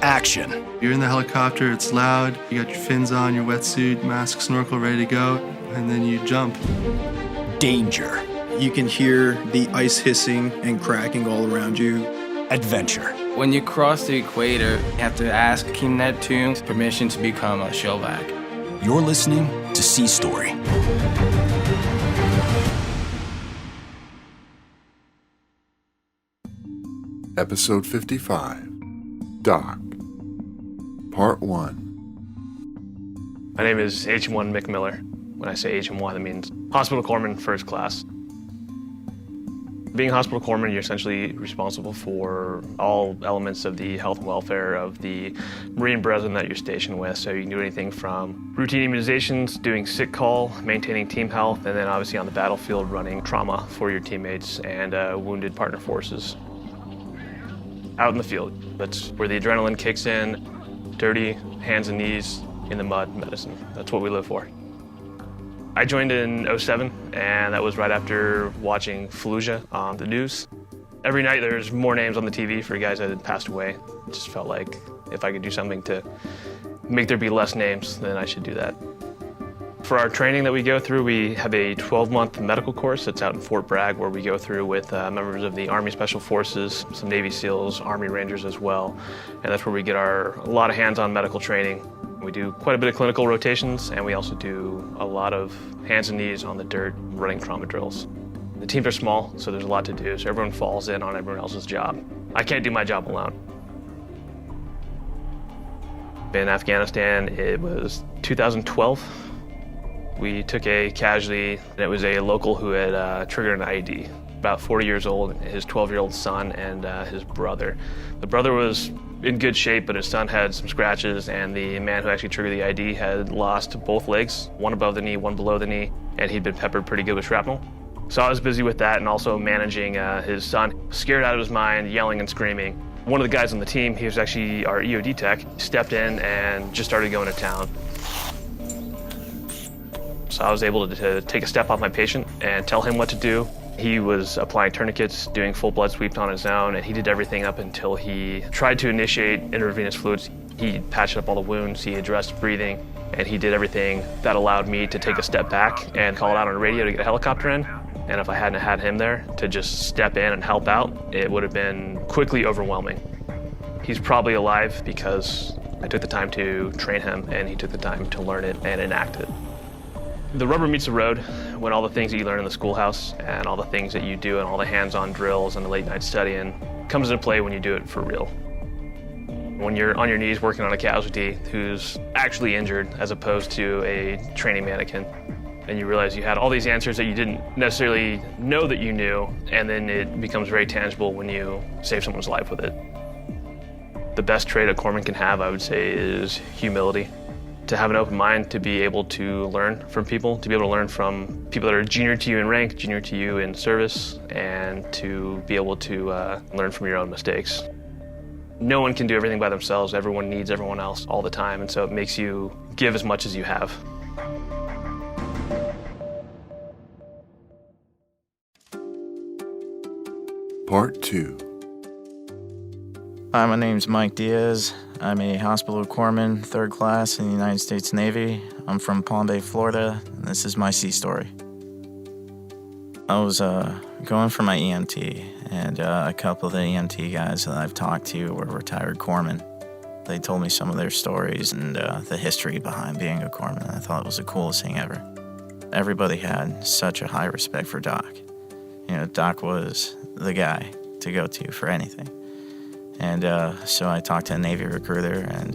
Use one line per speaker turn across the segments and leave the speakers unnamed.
action.
You're in the helicopter, it's loud, you got your fins on, your wetsuit, mask, snorkel, ready to go, and then you jump.
Danger.
You can hear the ice hissing and cracking all around you.
Adventure.
When you cross the equator, you have to ask King Neptune's permission to become a shellback.
You're listening to Sea Story.
Episode 55, Doc, Part 1.
My name is HM1 Mick Miller. When I say HM1, that means Hospital Corpsman First Class. Being Hospital Corpsman, you're essentially responsible for all elements of the health and welfare of the Marine brethren that you're stationed with. So you can do anything from routine immunizations, doing sick call, maintaining team health, and then obviously on the battlefield running trauma for your teammates and wounded partner forces. Out in the field, that's where the adrenaline kicks in, dirty, hands and knees, in the mud medicine. That's what we live for. I joined in '07, and that was right after watching Fallujah on the news. Every night there's more names on the TV for guys that had passed away. It just felt like if I could do something to make there be less names, then I should do that. For our training that we go through, we have a 12-month medical course that's out in Fort Bragg, where we go through with members of the Army Special Forces, some Navy SEALs, Army Rangers as well. And that's where we get a lot of hands-on medical training. We do quite a bit of clinical rotations, and we also do a lot of hands and knees on the dirt running trauma drills. The teams are small, so there's a lot to do, so everyone falls in on everyone else's job. I can't do my job alone. In Afghanistan, it was 2012. We took a casualty, and it was a local who had triggered an IED. About 40 years old, his 12-year-old son and his brother. The brother was in good shape, but his son had some scratches, and the man who actually triggered the IED had lost both legs, one above the knee, one below the knee, and he'd been peppered pretty good with shrapnel. So I was busy with that and also managing his son, scared out of his mind, yelling and screaming. One of the guys on the team, he was actually our EOD tech, stepped in and just started going to town. So I was able to take a step off my patient and tell him what to do. He was applying tourniquets, doing full blood sweeps on his own, and he did everything up until he tried to initiate intravenous fluids. He patched up all the wounds, he addressed breathing, and he did everything that allowed me to take a step back and call it out on the radio to get a helicopter in. And if I hadn't had him there to just step in and help out, it would have been quickly overwhelming. He's probably alive because I took the time to train him, and he took the time to learn it and enact it. The rubber meets the road when all the things that you learn in the schoolhouse and all the things that you do and all the hands-on drills and the late night studying comes into play when you do it for real. When you're on your knees working on a casualty who's actually injured as opposed to a training mannequin, and you realize you had all these answers that you didn't necessarily know that you knew, and then it becomes very tangible when you save someone's life with it. The best trait a corpsman can have, I would say, is humility. To have an open mind, to be able to learn from people, to be able to learn from people that are junior to you in rank, junior to you in service, and to be able to learn from your own mistakes. No one can do everything by themselves. Everyone needs everyone else all the time, and so it makes you give as much as you have.
Part 2.
Hi, my name's Mike Diaz. I'm a hospital corpsman, 3rd class in the United States Navy. I'm from Palm Bay, Florida, and this is my sea story. I was going for my EMT, and a couple of the EMT guys that I've talked to were retired corpsmen. They told me some of their stories and the history behind being a corpsman. I thought it was the coolest thing ever. Everybody had such a high respect for Doc. You know, Doc was the guy to go to for anything. And so I talked to a Navy recruiter, and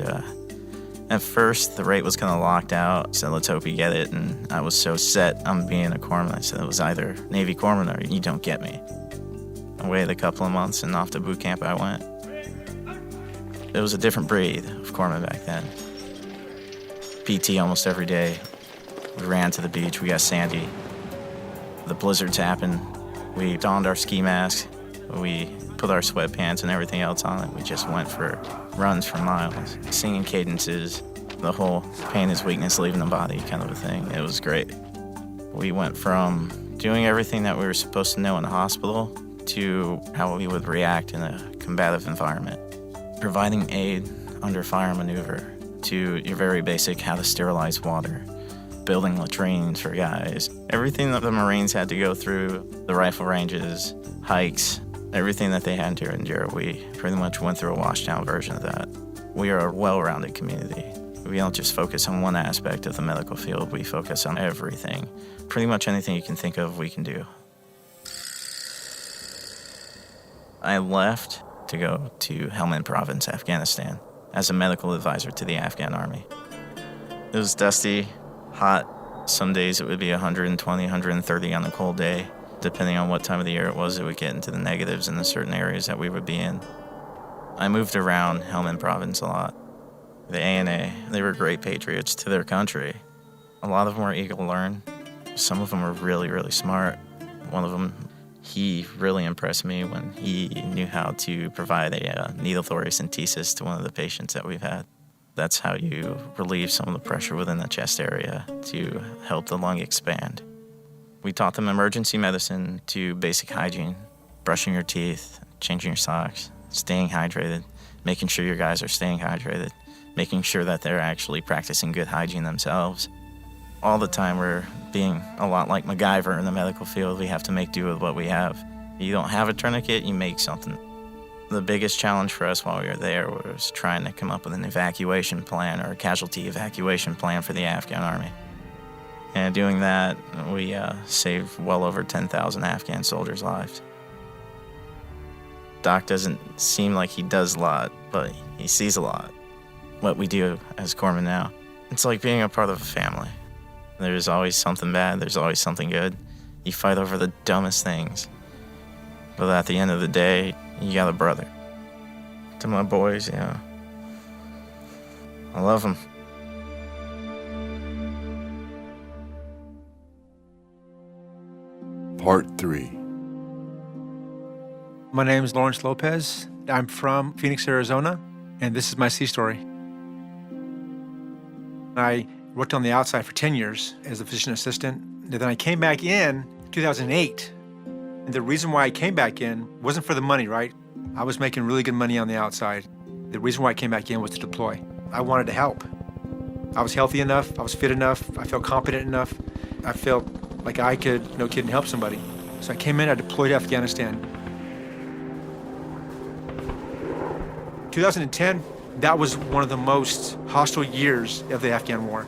at first the rate was kind of locked out, so let's hope you get it. And I was so set on being a corpsman, I said it was either Navy corpsman or you don't get me. I waited a couple of months, and off to boot camp I went. It was a different breed of corpsman back then. PT almost every day. We ran to the beach, we got sandy. The blizzards happened. We donned our ski masks. We put our sweatpants and everything else on it. We just went for runs for miles, singing cadences, the whole pain is weakness leaving the body kind of a thing. It was great. We went from doing everything that we were supposed to know in the hospital to how we would react in a combative environment. Providing aid under fire maneuver to your very basic how to sterilize water, building latrines for guys. Everything that the Marines had to go through, the rifle ranges, hikes, everything that they had to endure, we pretty much went through a washed-down version of that. We are a well-rounded community. We don't just focus on one aspect of the medical field, we focus on everything. Pretty much anything you can think of, we can do. I left to go to Helmand Province, Afghanistan, as a medical advisor to the Afghan army. It was dusty, hot. Some days it would be 120, 130 on a cold day. Depending on what time of the year it was, it would get into the negatives in the certain areas that we would be in. I moved around Helmand Province a lot. The ANA, they were great patriots to their country. A lot of them were eager to learn. Some of them were really, really smart. One of them, he really impressed me when he knew how to provide a needle thoracentesis to one of the patients that we've had. That's how you relieve some of the pressure within the chest area to help the lung expand. We taught them emergency medicine to basic hygiene, brushing your teeth, changing your socks, staying hydrated, making sure your guys are staying hydrated, making sure that they're actually practicing good hygiene themselves. All the time we're being a lot like MacGyver in the medical field. We have to make do with what we have. You don't have a tourniquet, you make something. The biggest challenge for us while we were there was trying to come up with an evacuation plan or a casualty evacuation plan for the Afghan army. And doing that, we saved well over 10,000 Afghan soldiers' lives. Doc doesn't seem like he does a lot, but he sees a lot. What we do as corpsmen now, it's like being a part of a family. There's always something bad, there's always something good. You fight over the dumbest things. But at the end of the day, you got a brother. To my boys, I love them.
Part 3.
My name is Lopez. I'm from Phoenix, Arizona, and this is my sea story. I worked on the outside for 10 years as a physician assistant. And then I came back in 2008. And the reason why I came back in wasn't for the money, right? I was making really good money on the outside. The reason why I came back in was to deploy. I wanted to help. I was healthy enough, I was fit enough, I felt competent enough. I felt like I could, no kidding, help somebody. So I came in, I deployed to Afghanistan. 2010, that was one of the most hostile years of the Afghan war.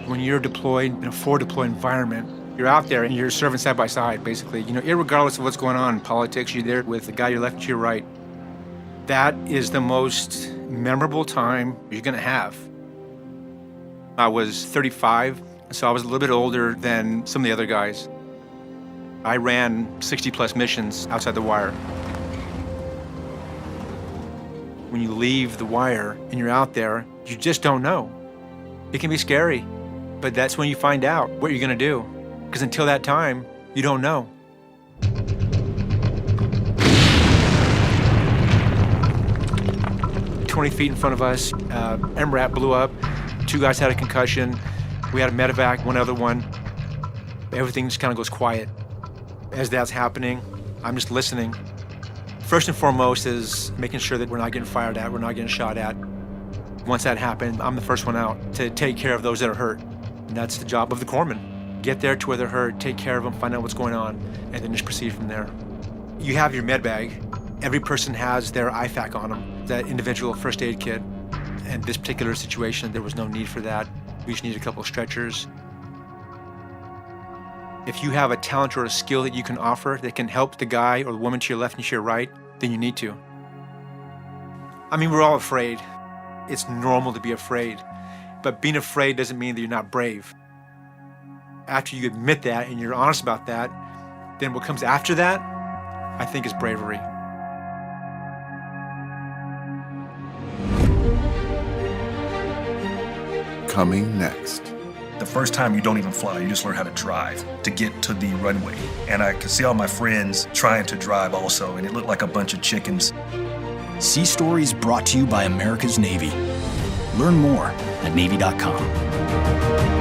When you're deployed in a forward deployed environment, you're out there and you're serving side by side, basically. Irregardless of what's going on in politics, you're there with the guy you're left to your right. That is the most memorable time you're gonna have. I was 35, so I was a little bit older than some of the other guys. I ran 60+ missions outside the wire. When you leave the wire and you're out there, you just don't know. It can be scary, but that's when you find out what you're gonna do. Because until that time, you don't know. 20 feet in front of us, MRAP blew up. 2 guys had a concussion. We had a medevac, one other one. Everything just kind of goes quiet. As that's happening, I'm just listening. First and foremost is making sure that we're not getting fired at, we're not getting shot at. Once that happened, I'm the first one out to take care of those that are hurt. And that's the job of the corpsman. Get there to where they're hurt, take care of them, find out what's going on, and then just proceed from there. You have your med bag. Every person has their IFAK on them, that individual first aid kit. In this particular situation, there was no need for that. We just need a couple of stretchers. If you have a talent or a skill that you can offer that can help the guy or the woman to your left and to your right, then you need to. I mean, we're all afraid. It's normal to be afraid. But being afraid doesn't mean that you're not brave. After you admit that and you're honest about that, then what comes after that, I think, is bravery.
Coming next.
The first time you don't even fly, you just learn how to drive to get to the runway. And I could see all my friends trying to drive also, and it looked like a bunch of chickens.
Sea Stories brought to you by America's Navy. Learn more at Navy.com.